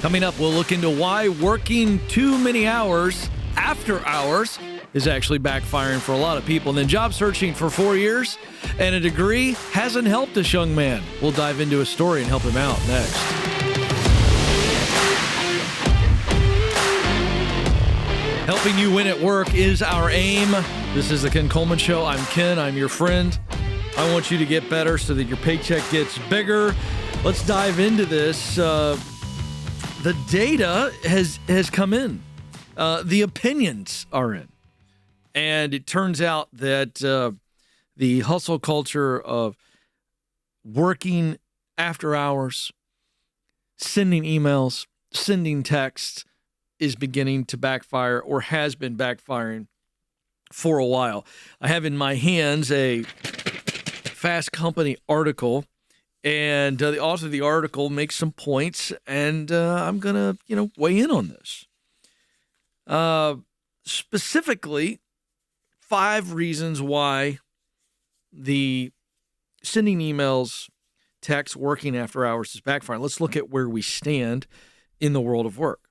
Coming up, we'll look into why working too many hours after hours is actually backfiring for a lot of people. And then job searching for 4 years and a degree hasn't helped this young man. We'll dive into his story and help him out next. Helping you win at work is our aim. This is the Ken Coleman Show. I'm Ken. I'm your friend. I want you to get better so that your paycheck gets bigger. Let's dive into this. The data has come in. The opinions are in. And it turns out that the hustle culture of working after hours, sending emails, sending texts is beginning to backfire or has been backfiring for a while. I have in my hands a Fast Company article. And the author of the article makes some points, and I'm going to, weigh in on this. Specifically, 5 reasons why the sending emails, text, working after hours is backfiring. Let's look at where we stand in the world of work.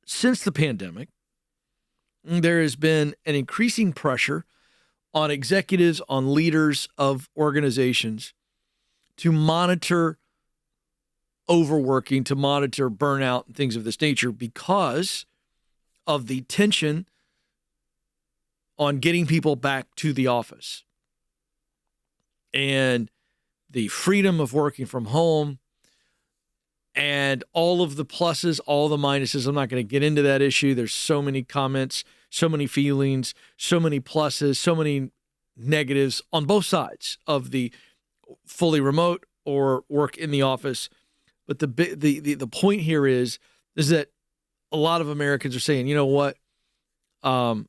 Since the pandemic, there has been an increasing pressure on executives, on leaders of organizations to monitor overworking, to monitor burnout and things of this nature because of the tension on getting people back to the office and the freedom of working from home and all of the pluses, all the minuses. I'm not going to get into that issue. There's so many comments, so many feelings, so many pluses, so many negatives on both sides of the fully remote or work in the office. But the point here is that a lot of Americans are saying, you know what? I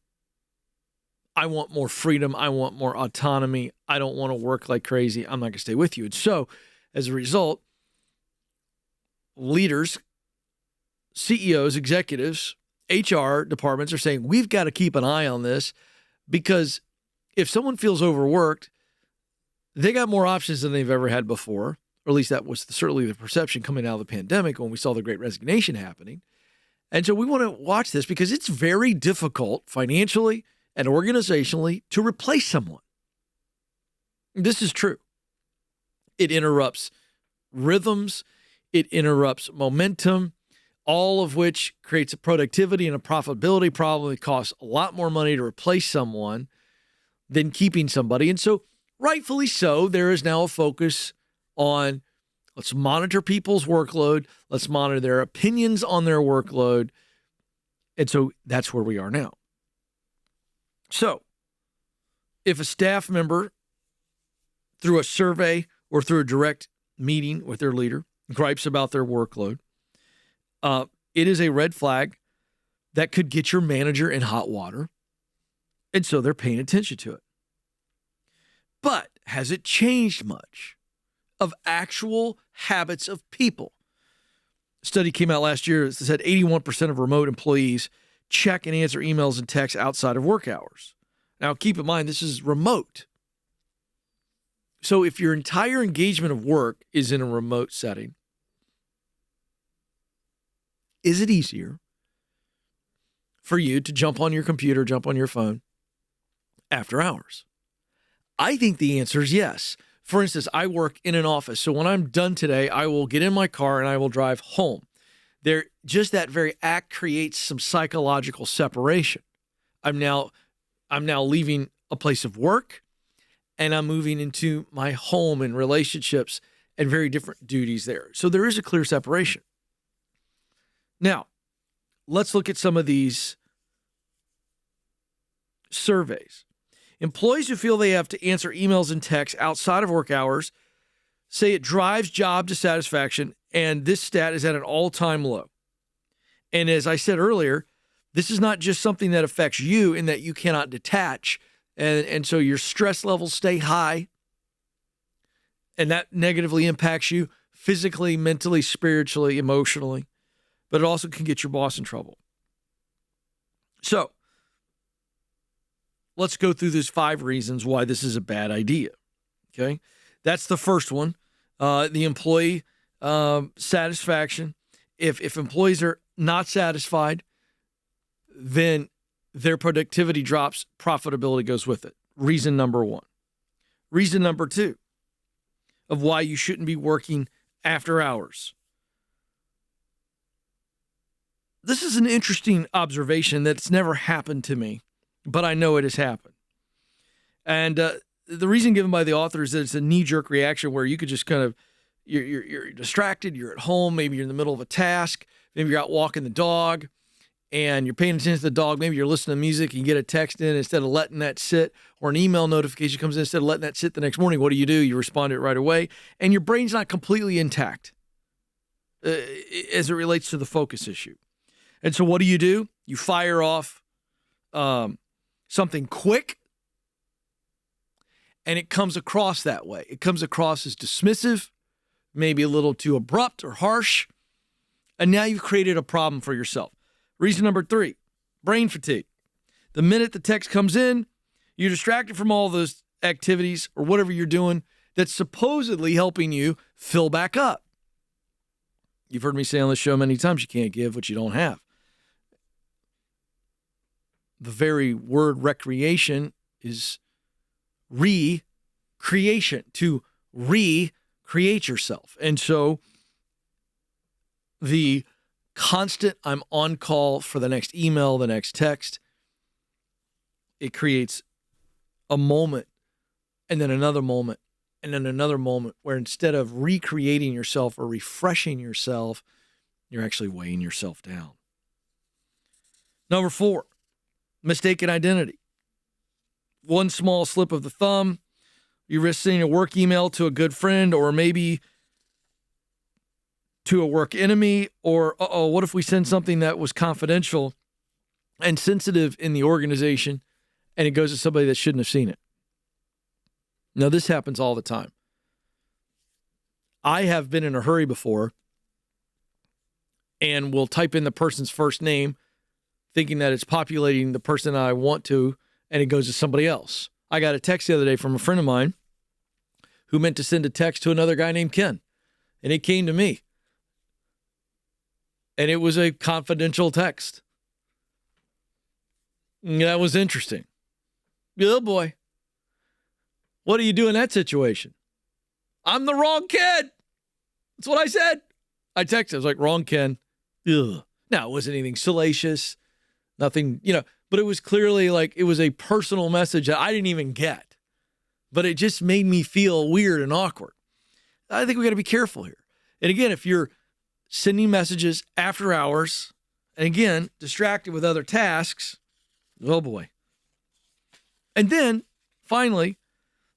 want more freedom. I want more autonomy. I don't want to work like crazy. I'm not going to stay with you. And so as a result, leaders, CEOs, executives, HR departments are saying, we've got to keep an eye on this because if someone feels overworked, they got more options than they've ever had before, or at least that was certainly the perception coming out of the pandemic when we saw the Great Resignation happening. And so we want to watch this because it's very difficult financially and organizationally to replace someone. This is true. It interrupts rhythms. It interrupts momentum, all of which creates a productivity and a profitability problem. It costs a lot more money to replace someone than keeping somebody. And so rightfully so, there is now a focus on let's monitor people's workload. Let's monitor their opinions on their workload. And so that's where we are now. So if a staff member, through a survey or through a direct meeting with their leader, gripes about their workload, it is a red flag that could get your manager in hot water. And so they're paying attention to it. But has it changed much of actual habits of people? A study came out last year that said 81% of remote employees check and answer emails and texts outside of work hours. Now, keep in mind, this is remote. So if your entire engagement of work is in a remote setting, is it easier for you to jump on your computer, jump on your phone after hours? I think the answer is yes. For instance, I work in an office. So when I'm done today, I will get in my car and I will drive home. Just that very act creates some psychological separation. I'm now leaving a place of work and I'm moving into my home and relationships and very different duties there. So there is a clear separation. Now, let's look at some of these surveys. Employees who feel they have to answer emails and texts outside of work hours say it drives job dissatisfaction, and this stat is at an all-time low. And as I said earlier, this is not just something that affects you in that you cannot detach, and so your stress levels stay high, and that negatively impacts you physically, mentally, spiritually, emotionally, but it also can get your boss in trouble. So, let's go through these 5 reasons why this is a bad idea, okay? That's the first one. The employee satisfaction if employees are not satisfied, then their productivity drops, profitability goes with it. Reason number one. Reason number two of why you shouldn't be working after hours. This is an interesting observation that's never happened to me, but I know it has happened. And the reason given by the author is that it's a knee-jerk reaction where you could just kind of, you're distracted, you're at home, maybe you're in the middle of a task, maybe you're out walking the dog, and you're paying attention to the dog, maybe you're listening to music, you get a text in, instead of letting that sit, or an email notification comes in, instead of letting that sit the next morning, what do? You respond to it right away, and your brain's not completely intact as it relates to the focus issue. And so what do? You fire off something quick, and it comes across that way. It comes across as dismissive, maybe a little too abrupt or harsh, and now you've created a problem for yourself. Reason number three, brain fatigue. The minute the text comes in, you're distracted from all those activities or whatever you're doing that's supposedly helping you fill back up. You've heard me say on the show many times, you can't give what you don't have. The very word recreation is recreation, to recreate yourself. And so the constant I'm on call for the next email, the next text, it creates a moment and then another moment and then another moment where instead of recreating yourself or refreshing yourself, you're actually weighing yourself down. Number 4, mistaken identity. One small slip of the thumb, you risk sending a work email to a good friend or maybe to a work enemy, or, what if we send something that was confidential and sensitive in the organization and it goes to somebody that shouldn't have seen it? Now, this happens all the time. I have been in a hurry before and will type in the person's first name thinking that it's populating the person I want to, and it goes to somebody else. I got a text the other day from a friend of mine who meant to send a text to another guy named Ken, and it came to me. And it was a confidential text. That was interesting. Oh, boy. What do you do in that situation? I'm the wrong kid. That's what I said. I texted. I was like, wrong Ken. Ugh. Now, it wasn't anything salacious. Nothing, but it was clearly like it was a personal message that I didn't even get. But it just made me feel weird and awkward. I think we got to be careful here. And again, if you're sending messages after hours, and again, distracted with other tasks, oh boy. And then, finally,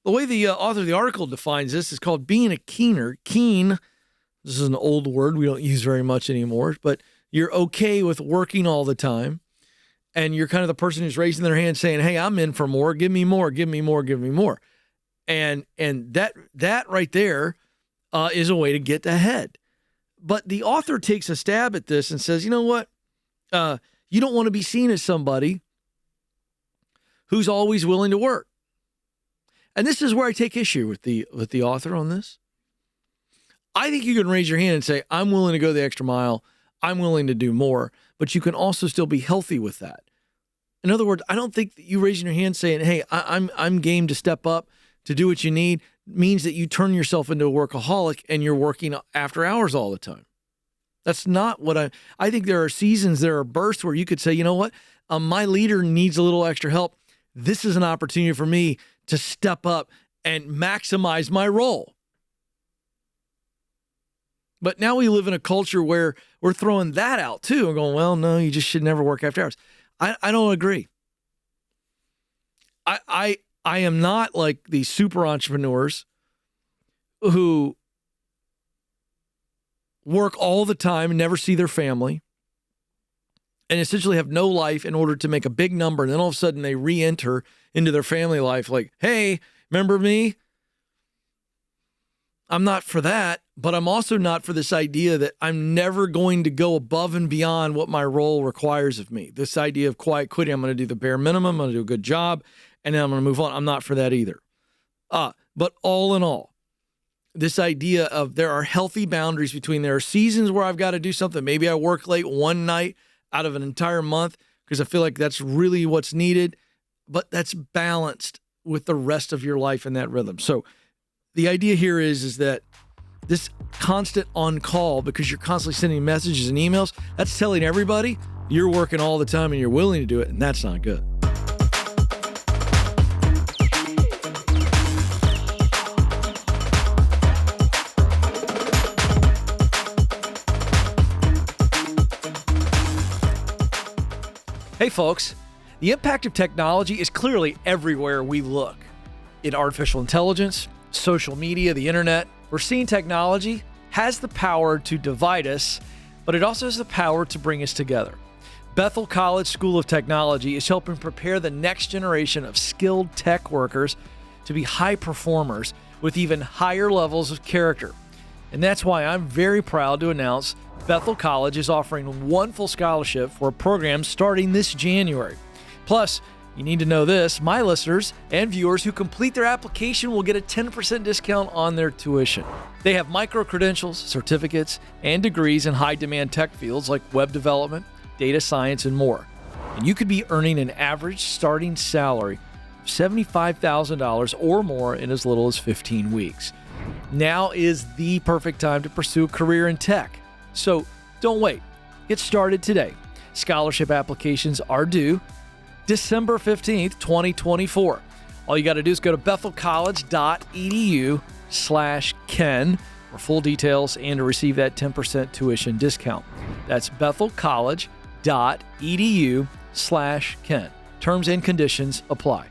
the way the author of the article defines this is called being a keener. Keen, this is an old word we don't use very much anymore, but you're okay with working all the time, and you're kind of the person who's raising their hand saying, hey, I'm in for more, give me more, give me more, give me more. And that right there is a way to get ahead. But the author takes a stab at this and says, you know what? You don't want to be seen as somebody who's always willing to work. And this is where I take issue with the author on this. I think you can raise your hand and say, I'm willing to go the extra mile. I'm willing to do more. But you can also still be healthy with that. In other words, I don't think that you raising your hand saying, hey, I'm game to step up to do what you need means that you turn yourself into a workaholic and you're working after hours all the time. That's not what I think there are seasons, there are bursts where you could say, you know what, my leader needs a little extra help. This is an opportunity for me to step up and maximize my role. But now we live in a culture where we're throwing that out too and going, well, no, you just should never work after hours. I don't agree. I am not like these super entrepreneurs who work all the time and never see their family and essentially have no life in order to make a big number. And then all of a sudden they re-enter into their family life like, hey, remember me? I'm not for that, but I'm also not for this idea that I'm never going to go above and beyond what my role requires of me. This idea of quiet quitting, I'm going to do the bare minimum, I'm going to do a good job, and then I'm going to move on. I'm not for that either. But all in all, this idea of there are healthy boundaries between there are seasons where I've got to do something. Maybe I work late one night out of an entire month because I feel like that's really what's needed, but that's balanced with the rest of your life in that rhythm. So the idea here is that this constant on call, because you're constantly sending messages and emails, that's telling everybody you're working all the time and you're willing to do it, and that's not good. Hey folks, the impact of technology is clearly everywhere we look. In artificial intelligence, social media, the internet, we're seeing technology has the power to divide us, but it also has the power to bring us together. Bethel College School of Technology is helping prepare the next generation of skilled tech workers to be high performers with even higher levels of character. And that's why I'm very proud to announce Bethel College is offering one full scholarship for a program starting this January. Plus, you need to know this, my listeners and viewers who complete their application will get a 10% discount on their tuition. They have micro-credentials, certificates, and degrees in high-demand tech fields like web development, data science, and more. And you could be earning an average starting salary of $75,000 or more in as little as 15 weeks. Now is the perfect time to pursue a career in tech. So don't wait. Get started today. Scholarship applications are due December 15th, 2024. All you got to do is go to bethelcollege.edu/Ken for full details and to receive that 10% tuition discount. That's bethelcollege.edu/Ken. Terms and conditions apply.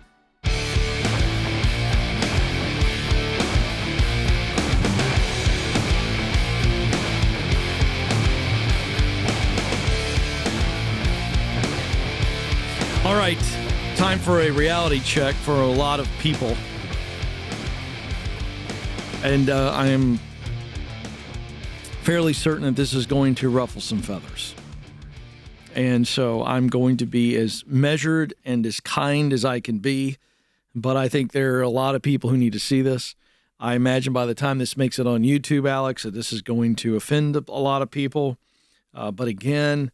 All right, time for a reality check for a lot of people. And I am fairly certain that this is going to ruffle some feathers. And so I'm going to be as measured and as kind as I can be. But I think there are a lot of people who need to see this. I imagine by the time this makes it on YouTube, Alex, that this is going to offend a lot of people. But again,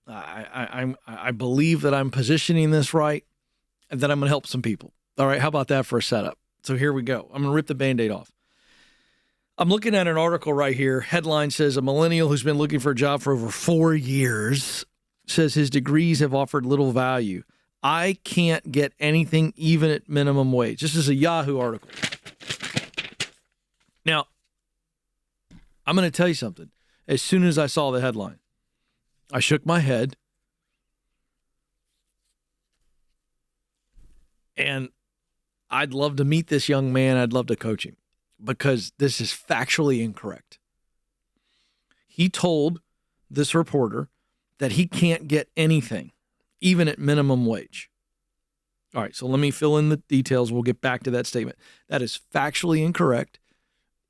I believe that I'm positioning this right and that I'm going to help some people. All right, how about that for a setup? So here we go. I'm going to rip the Band-Aid off. I'm looking at an article right here. Headline says, a millennial who's been looking for a job for over 4 years says his degrees have offered little value. I can't get anything even at minimum wage. This is a Yahoo article. Now, I'm going to tell you something. As soon as I saw the headline, I shook my head, and I'd love to meet this young man. I'd love to coach him because this is factually incorrect. He told this reporter that he can't get anything, even at minimum wage. All right, so let me fill in the details. We'll get back to that statement. That is factually incorrect.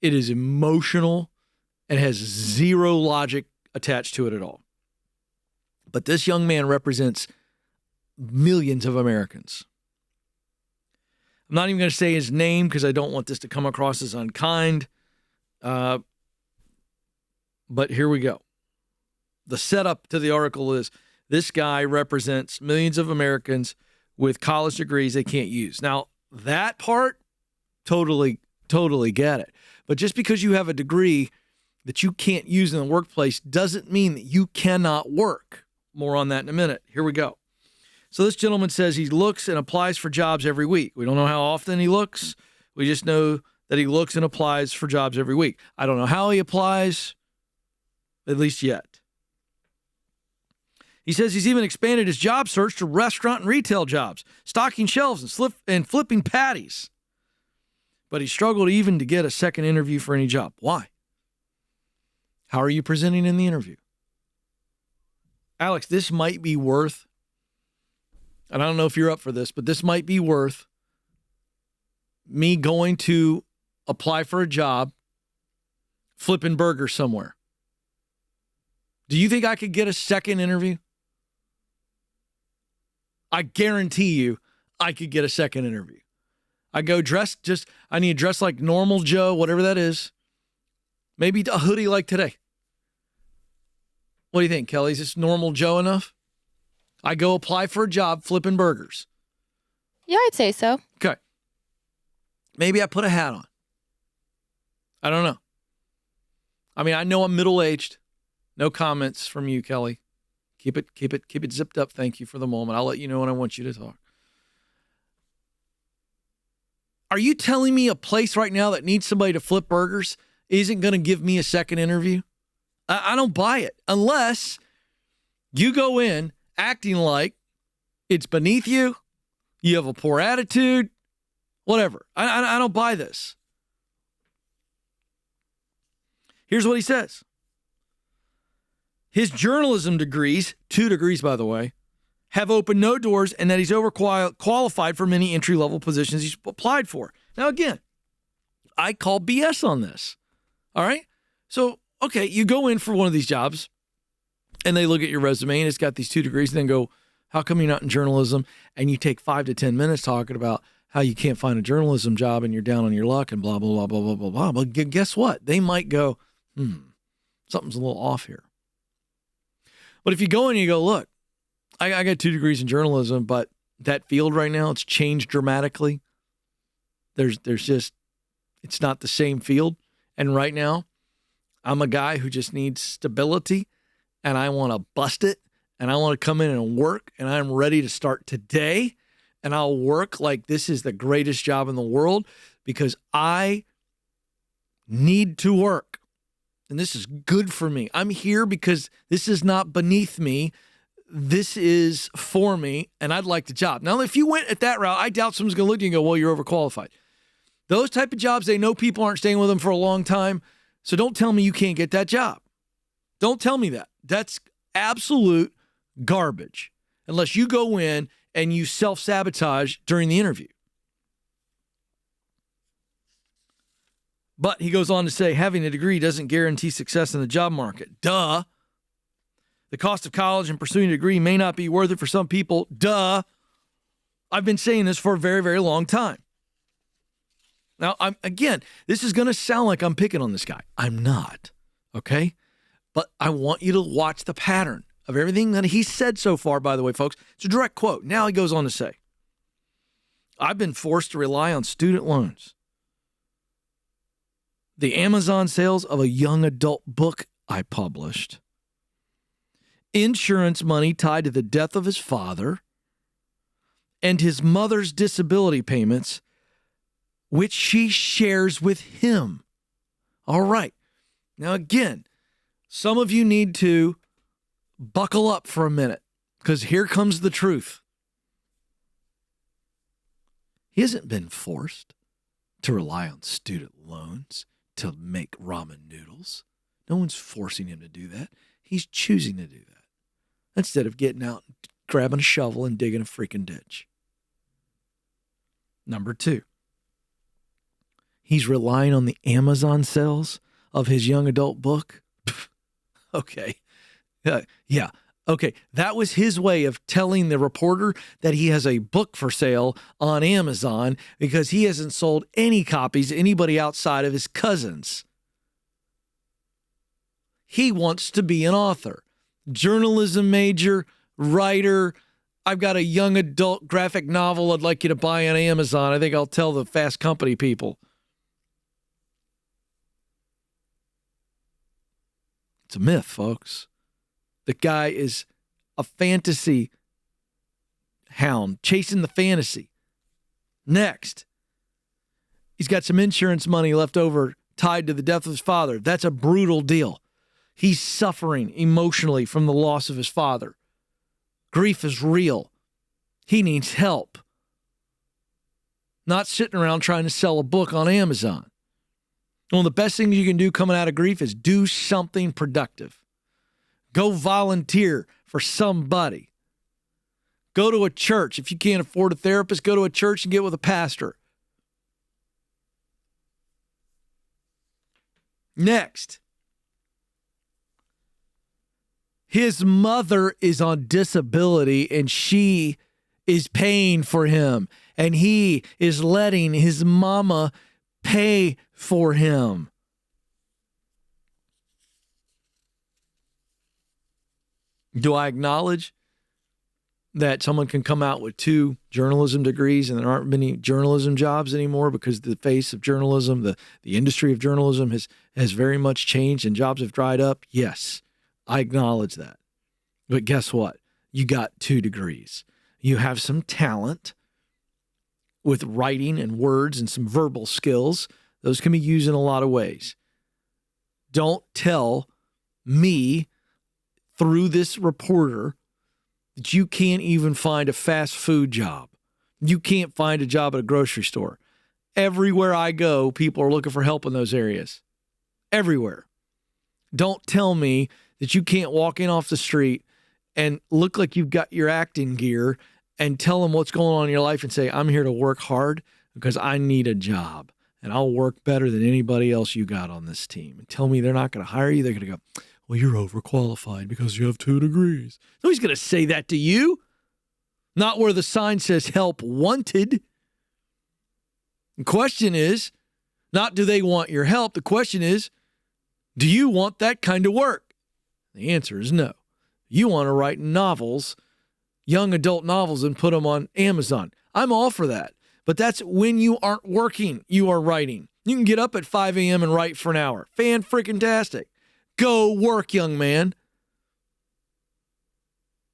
It is emotional and has zero logic attached to it at all. But this young man represents millions of Americans. I'm not even going to say his name because I don't want this to come across as unkind. But here we go. The setup to the article is this guy represents millions of Americans with college degrees they can't use. Now, that part, totally get it. But just because you have a degree that you can't use in the workplace doesn't mean that you cannot work. More on that in a minute. Here we go. So this gentleman says he looks and applies for jobs every week. We don't know how often he looks. We just know that he looks and applies for jobs every week. I don't know how he applies, at least yet. He says he's even expanded his job search to restaurant and retail jobs, stocking shelves and flipping patties. But he struggled even to get a second interview for any job. Why? How are you presenting in the interview? Alex, this might be worth, and I don't know if you're up for this, but this might be worth me going to apply for a job flipping burgers somewhere. Do you think I could get a second interview? I guarantee you I could get a second interview. I go I need to dress like normal Joe, whatever that is. Maybe a hoodie like today. What do you think, Kelly? Is this normal Joe enough? I go apply for a job flipping burgers. Yeah, I'd say so. Okay. Maybe I put a hat on. I don't know. I mean, I know I'm middle-aged. No comments from you, Kelly. Keep it zipped up. Thank you for the moment. I'll let you know when I want you to talk. Are you telling me a place right now that needs somebody to flip burgers isn't going to give me a second interview? I don't buy it unless you go in acting like it's beneath you, you have a poor attitude, whatever. I don't buy this. Here's what he says. His journalism degrees, 2 degrees, by the way, have opened no doors and that he's overqualified for many entry-level positions he's applied for. Now, again, I call BS on this. All right? So, okay, you go in for one of these jobs and they look at your resume and it's got these 2 degrees and then go, how come you're not in journalism? And you take 5 to 10 minutes talking about how you can't find a journalism job and you're down on your luck and blah, blah, blah, blah, blah, blah, blah. But guess what? They might go, something's a little off here. But if you go in and you go, look, I got 2 degrees in journalism, but that field right now, it's changed dramatically. There's just, it's not the same field. And right now, I'm a guy who just needs stability and I want to bust it and I want to come in and work and I'm ready to start today. And I'll work like this is the greatest job in the world because I need to work. And this is good for me. I'm here because this is not beneath me. This is for me, and I'd like the job. Now, if you went at that route, I doubt someone's going to look at you and go, well, you're overqualified. Those type of jobs, they know people aren't staying with them for a long time, so don't tell me you can't get that job. Don't tell me that. That's absolute garbage, unless you go in and you self-sabotage during the interview. But he goes on to say, having a degree doesn't guarantee success in the job market. Duh. The cost of college and pursuing a degree may not be worth it for some people. Duh. I've been saying this for a very, very long time. Now, this is going to sound like I'm picking on this guy. I'm not, okay? But I want you to watch the pattern of everything that he said so far, by the way, folks. It's a direct quote. Now he goes on to say, I've been forced to rely on student loans. The Amazon sales of a young adult book I published. Insurance money tied to the death of his father. And his mother's disability payments, which she shares with him. All right. Now, again, some of you need to buckle up for a minute because here comes the truth. He hasn't been forced to rely on student loans to make ramen noodles. No one's forcing him to do that. He's choosing to do that instead of getting out and grabbing a shovel and digging a freaking ditch. Number 2, he's relying on the Amazon sales of his young adult book. Okay. Yeah. Okay. That was his way of telling the reporter that he has a book for sale on Amazon because he hasn't sold any copies to anybody outside of his cousins. He wants to be an author, journalism major, writer. I've got a young adult graphic novel I'd like you to buy on Amazon. I think I'll tell the Fast Company people. It's a myth, folks. The guy is a fantasy hound, chasing the fantasy. Next, he's got some insurance money left over tied to the death of his father. That's a brutal deal. He's suffering emotionally from the loss of his father. Grief is real. He needs help. Not sitting around trying to sell a book on Amazon. One of the best things you can do coming out of grief is do something productive. Go volunteer for somebody. Go to a church. If you can't afford a therapist, go to a church and get with a pastor. Next. His mother is on disability and she is paying for him, and he is letting his mama pay for him. Do I acknowledge that someone can come out with 2 journalism degrees and there aren't many journalism jobs anymore because the face of journalism, the industry of journalism has very much changed and jobs have dried up? Yes, I acknowledge that. But guess what? You got 2 degrees. You have some talent with writing and words and some verbal skills. Those can be used in a lot of ways. Don't tell me through this reporter that you can't even find a fast food job. You can't find a job at a grocery store. Everywhere I go, people are looking for help in those areas. Everywhere. Don't tell me that you can't walk in off the street and look like you've got your acting gear and tell them what's going on in your life and say, I'm here to work hard because I need a job and I'll work better than anybody else you got on this team. And tell me they're not going to hire you. They're going to go, well, you're overqualified because you have 2 degrees. Nobody's going to say that to you. Not where the sign says help wanted. The question is, not do they want your help? The question is, do you want that kind of work? The answer is no. You want to write novels, young adult novels, and put them on Amazon. I'm all for that. But that's when you aren't working, you are writing. You can get up at 5 a.m. and write for an hour. Fan-freaking-tastic. Go work, young man.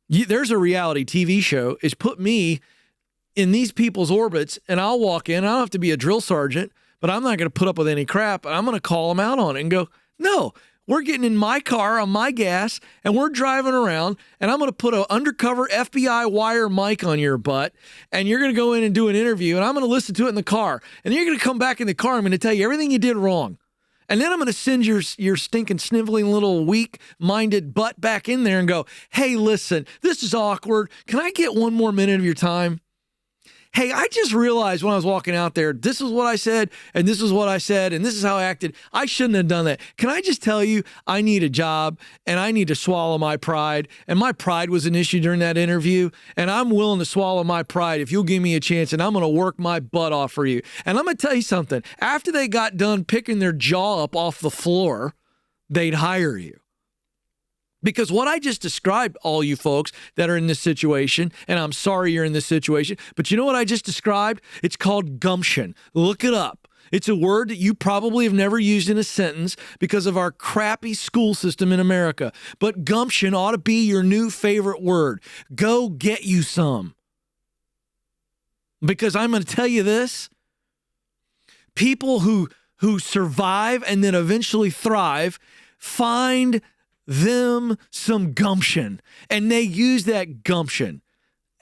There's a reality TV show. It's put me in these people's orbits, and I'll walk in. I don't have to be a drill sergeant, but I'm not going to put up with any crap. I'm going to call them out on it and go, no, we're getting in my car on my gas, and we're driving around, and I'm going to put an undercover FBI wire mic on your butt, and you're going to go in and do an interview, and I'm going to listen to it in the car. And then you're going to come back in the car. I'm going to tell you everything you did wrong. And then I'm going to send your stinking, sniveling little weak-minded butt back in there and go, hey, listen, this is awkward. Can I get 1 more minute of your time? Hey, I just realized when I was walking out there, this is what I said, and this is what I said, and this is how I acted. I shouldn't have done that. Can I just tell you, I need a job, and I need to swallow my pride, and my pride was an issue during that interview, and I'm willing to swallow my pride if you'll give me a chance, and I'm going to work my butt off for you. And I'm going to tell you something. After they got done picking their jaw up off the floor, they'd hire you. Because what I just described, all you folks that are in this situation, and I'm sorry you're in this situation, but you know what I just described? It's called gumption. Look it up. It's a word that you probably have never used in a sentence because of our crappy school system in America. But gumption ought to be your new favorite word. Go get you some. Because I'm going to tell you this. People who survive and then eventually thrive find them some gumption, and they use that gumption,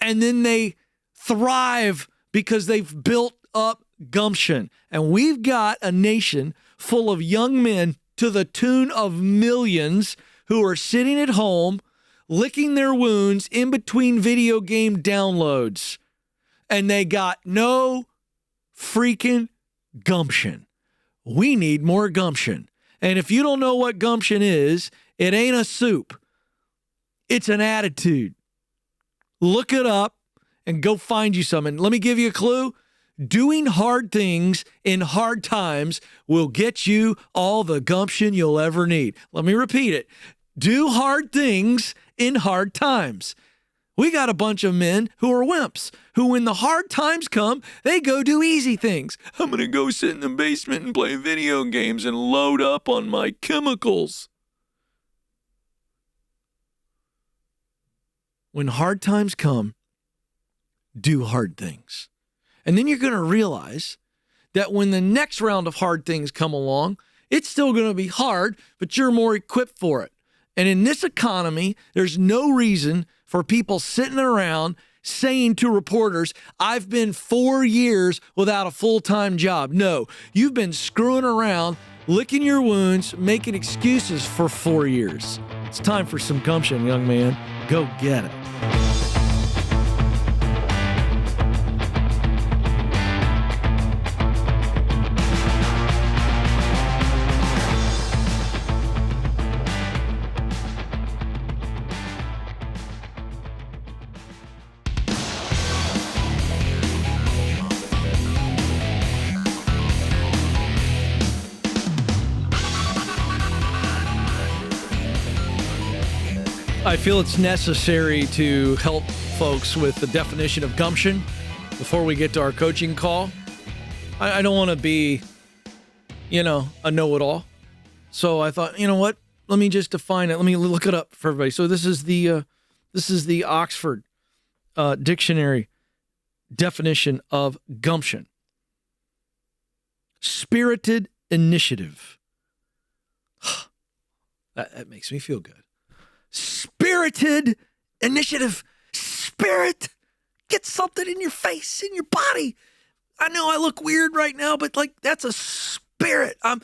and then they thrive because they've built up gumption. And we've got a nation full of young men to the tune of millions who are sitting at home licking their wounds in between video game downloads, and they got no freaking gumption. We need more gumption. And if you don't know what gumption is, it ain't a soup. It's an attitude. Look it up and go find you some. And let me give you a clue. Doing hard things in hard times will get you all the gumption you'll ever need. Let me repeat it. Do hard things in hard times. We got a bunch of men who are wimps, who when the hard times come, they go do easy things. I'm going to go sit in the basement and play video games and load up on my chemicals. When hard times come, do hard things. And then you're going to realize that when the next round of hard things come along, it's still going to be hard, but you're more equipped for it. And in this economy, there's no reason for people sitting around saying to reporters, I've been 4 years without a full-time job. No, you've been screwing around, licking your wounds, making excuses for 4 years. It's time for some gumption, young man. Go get it. I feel it's necessary to help folks with the definition of gumption before we get to our coaching call. I don't want to be, a know-it-all. So I thought, you know what? Let me just define it. Let me look it up for everybody. So this is the Oxford Dictionary definition of gumption. Spirited initiative. That makes me feel good. Spirited initiative. Spirit. Get something in your face, in your body. I know I look weird right now, but that's a spirit. I've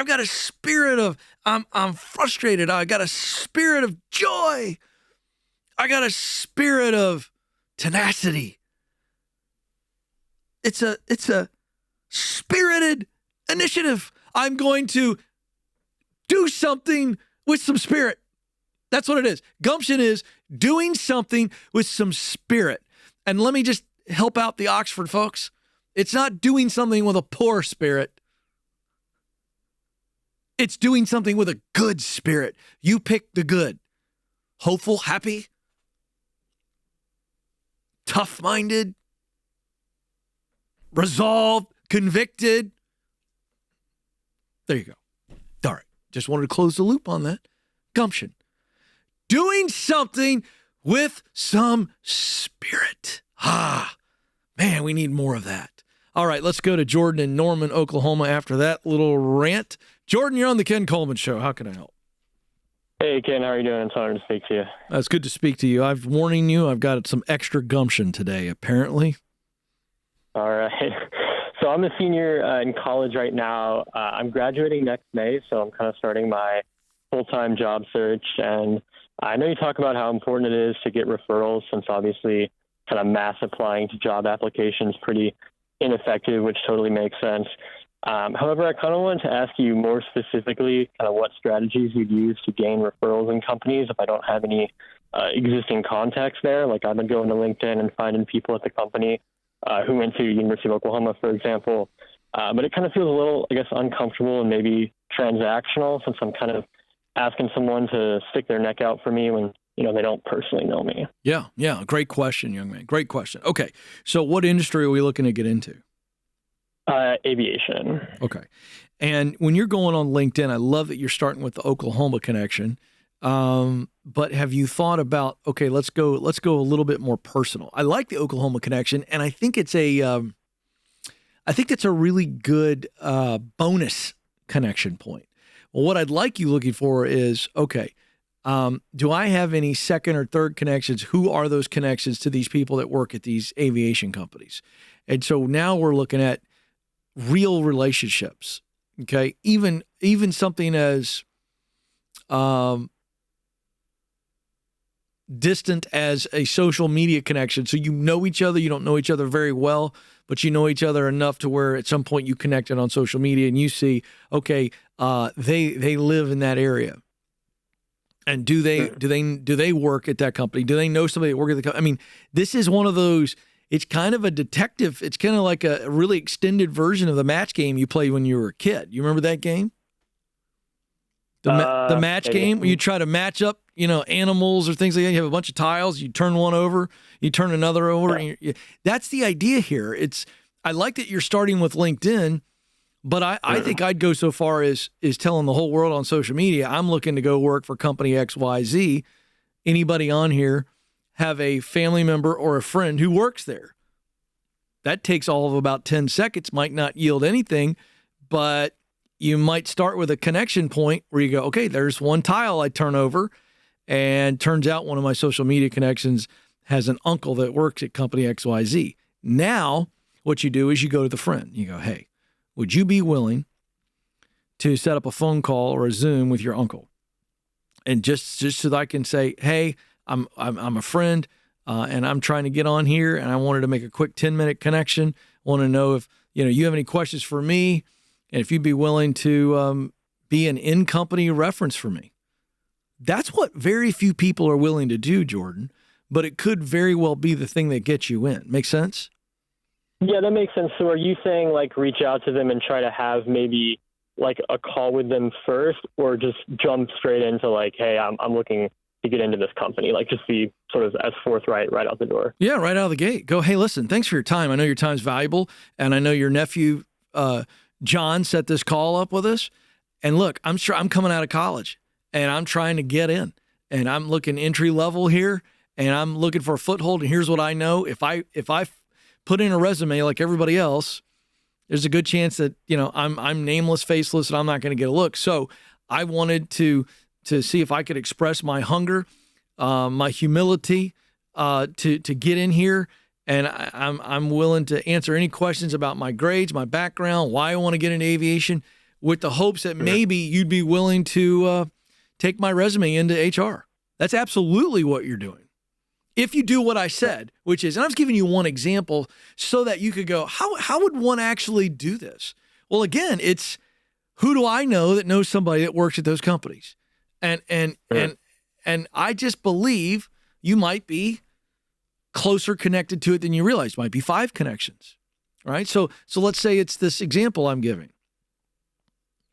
got a spirit of I'm frustrated. I got a spirit of joy. I got a spirit of tenacity. It's a spirited initiative. I'm going to do something with some spirit. That's what it is. Gumption is doing something with some spirit. And let me just help out the Oxford folks. It's not doing something with a poor spirit. It's doing something with a good spirit. You pick the good. Hopeful, happy, tough-minded, resolved, convicted. There you go. All right. Just wanted to close the loop on that. Gumption. Doing something with some spirit. Man, we need more of that. All right, let's go to Jordan in Norman, Oklahoma after that little rant. Jordan, you're on the Ken Coleman Show. How can I help? Hey, Ken, how are you doing? It's an honor to speak to you. It's good to speak to you. I'm warning you, I've got some extra gumption today, apparently. All right. So I'm a senior in college right now. I'm graduating next May, so I'm kind of starting my full-time job search. And I know you talk about how important it is to get referrals, since obviously kind of mass applying to job applications pretty ineffective, which totally makes sense. However, I kind of wanted to ask you more specifically kind of what strategies you'd use to gain referrals in companies if I don't have any existing contacts there. Like I've been going to LinkedIn and finding people at the company who went to University of Oklahoma, for example. But it kind of feels a little, I guess, uncomfortable and maybe transactional, since I'm kind of asking someone to stick their neck out for me when, they don't personally know me. Yeah. Great question, young man. Great question. Okay. So what industry are we looking to get into? Aviation. Okay. And when you're going on LinkedIn, I love that you're starting with the Oklahoma connection. But have you thought about, okay, let's go a little bit more personal. I like the Oklahoma connection, and I think it's a really good bonus connection point. Well, what I'd like you looking for is, okay, do I have any second or third connections? Who are those connections to these people that work at these aviation companies? And so now we're looking at real relationships. Okay. Even something as, distant as a social media connection. So you know each other, you don't know each other very well, but you know each other enough to where at some point you connected on social media and you see, okay, they live in that area. And do they work at that company? Do they know somebody that works at the company? I mean, this is one of those, it's kind of a detective. It's kind of like a really extended version of the match game you played when you were a kid. You remember that game? The match game where you try to match up, animals or things like that. You have a bunch of tiles. You turn one over, you turn another over. And that's the idea here. I like that you're starting with LinkedIn, but I think I'd go so far as telling the whole world on social media, I'm looking to go work for company XYZ. Anybody on here have a family member or a friend who works there? That takes all of about 10 seconds, might not yield anything, but you might start with a connection point where you go, okay, there's one tile I turn over, and turns out one of my social media connections has an uncle that works at company XYZ. Now, what you do is you go to the friend. You go, hey, would you be willing to set up a phone call or a Zoom with your uncle? And just so that I can say, hey, I'm a friend, and I'm trying to get on here, and I wanted to make a quick 10-minute connection. Want to know if you have any questions for me, and if you'd be willing to be an in-company reference for me. That's what very few people are willing to do, Jordan, but it could very well be the thing that gets you in. Make sense? Yeah, that makes sense. So are you saying reach out to them and try to have maybe a call with them first, or just jump straight into hey, I'm looking to get into this company? Like, just be sort of as forthright right out the door. Yeah, right out of the gate. Go, hey, listen, thanks for your time. I know your time's valuable, and I know your nephew, John, set this call up with us. And look, I'm sure I'm coming out of college, and I'm trying to get in, and I'm looking entry level here, and I'm looking for a foothold. And here's what I know: if I put in a resume like everybody else, there's a good chance that I'm nameless, faceless, and I'm not going to get a look. So I wanted to see if I could express my hunger, my humility, to get in here, and I'm willing to answer any questions about my grades, my background, why I want to get into aviation, with the hopes that maybe you'd be willing to take my resume into HR. That's absolutely what you're doing. If you do what I said, which is, and I'm just giving you one example so that you could go, how would one actually do this? Well, again, it's who do I know that knows somebody that works at those companies? And I just believe you might be closer connected to it than you realize. Might be 5 connections, right? So let's say it's this example I'm giving.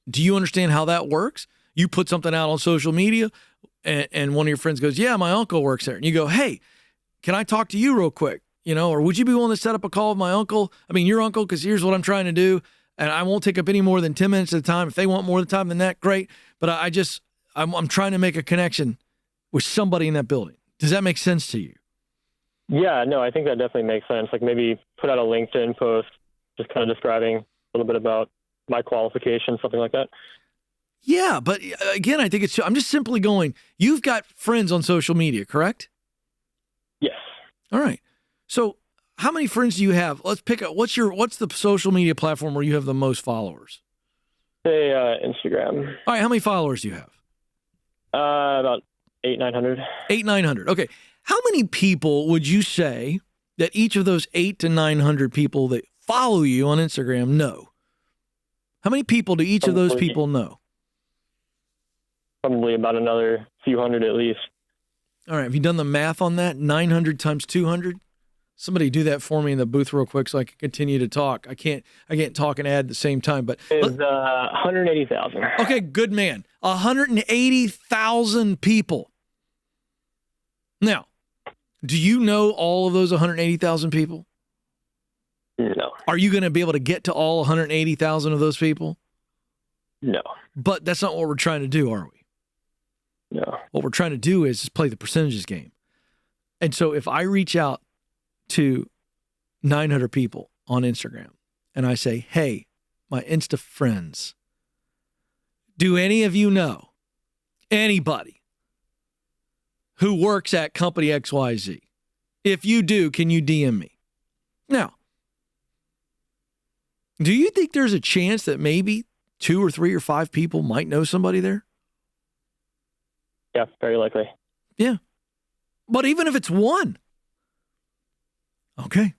Do you understand how that works? You put something out on social media, and one of your friends goes, yeah, my uncle works there. And you go, hey, can I talk to you real quick? Or would you be willing to set up a call with my uncle? I mean, your uncle, because here's what I'm trying to do. And I won't take up any more than 10 minutes at a time. If they want more time than that, great. But I'm trying to make a connection with somebody in that building. Does that make sense to you? Yeah, no, I think that definitely makes sense. Like, maybe put out a LinkedIn post just kind of describing a little bit about my qualifications, something like that. Yeah, but again, I think I'm just simply going, you've got friends on social media, correct? Yes. All right. So how many friends do you have? Let's pick up. What's the social media platform where you have the most followers? Say Instagram. All right. How many followers do you have? About 800-900. 800-900. Okay. How many people would you say that each of those 800 to 900 people that follow you on Instagram know? How many people do each of those people know? Probably about another few hundred at least. All right. Have you done the math on that? 900 times 200? Somebody do that for me in the booth real quick so I can continue to talk. I can't talk and add at the same time. But it's 180,000. Okay, good man. 180,000 people. Now, do you know all of those 180,000 people? No. Are you going to be able to get to all 180,000 of those people? No. But that's not what we're trying to do, are we? No. What we're trying to do is just play the percentages game. And so if I reach out to 900 people on Instagram and I say, hey, my Insta friends, do any of you know anybody who works at company XYZ? If you do, can you DM me? Now, do you think there's a chance that maybe 2 or 3 or 5 people might know somebody there? Yeah, very likely. Yeah. But even if it's 1, okay,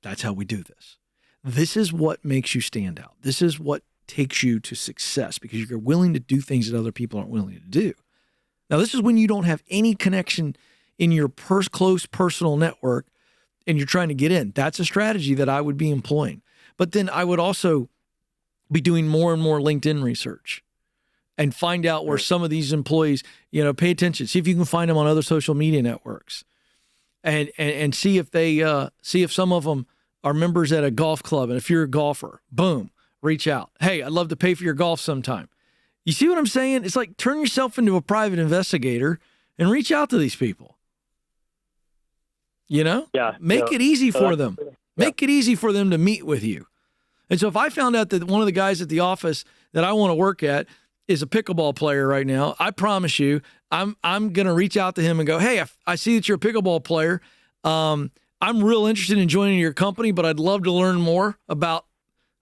that's how we do this. This is what makes you stand out. This is what takes you to success, because you're willing to do things that other people aren't willing to do. Now, this is when you don't have any connection in your close personal network and you're trying to get in. That's a strategy that I would be employing. But then I would also be doing more and more LinkedIn research and find out where some of these employees, pay attention, see if you can find them on other social media networks, and see if some of them are members at a golf club. And if you're a golfer, boom, reach out. Hey, I'd love to pay for your golf sometime. You see what I'm saying? It's like turn yourself into a private investigator and reach out to these people. Yeah. Make it easy for them. Make it easy for them to meet with you. And so if I found out that one of the guys at the office that I want to work at is a pickleball player right now, I promise you, I'm going to reach out to him and go, hey, I see that you're a pickleball player. I'm real interested in joining your company, but I'd love to learn more about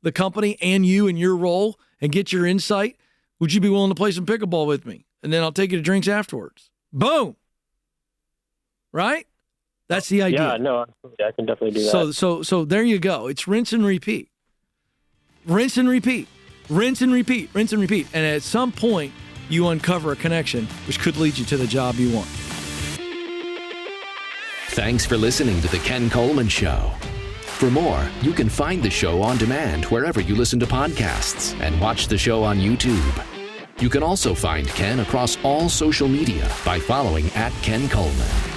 the company and you and your role and get your insight. Would you be willing to play some pickleball with me? And then I'll take you to drinks afterwards. Boom. Right? That's the idea. Yeah, no, I can definitely do that. So there you go. It's rinse and repeat. Rinse and repeat. Rinse and repeat. Rinse and repeat. And at some point, you uncover a connection which could lead you to the job you want. Thanks for listening to The Ken Coleman Show. For more, you can find the show on demand wherever you listen to podcasts and watch the show on YouTube. You can also find Ken across all social media by following @Ken Coleman.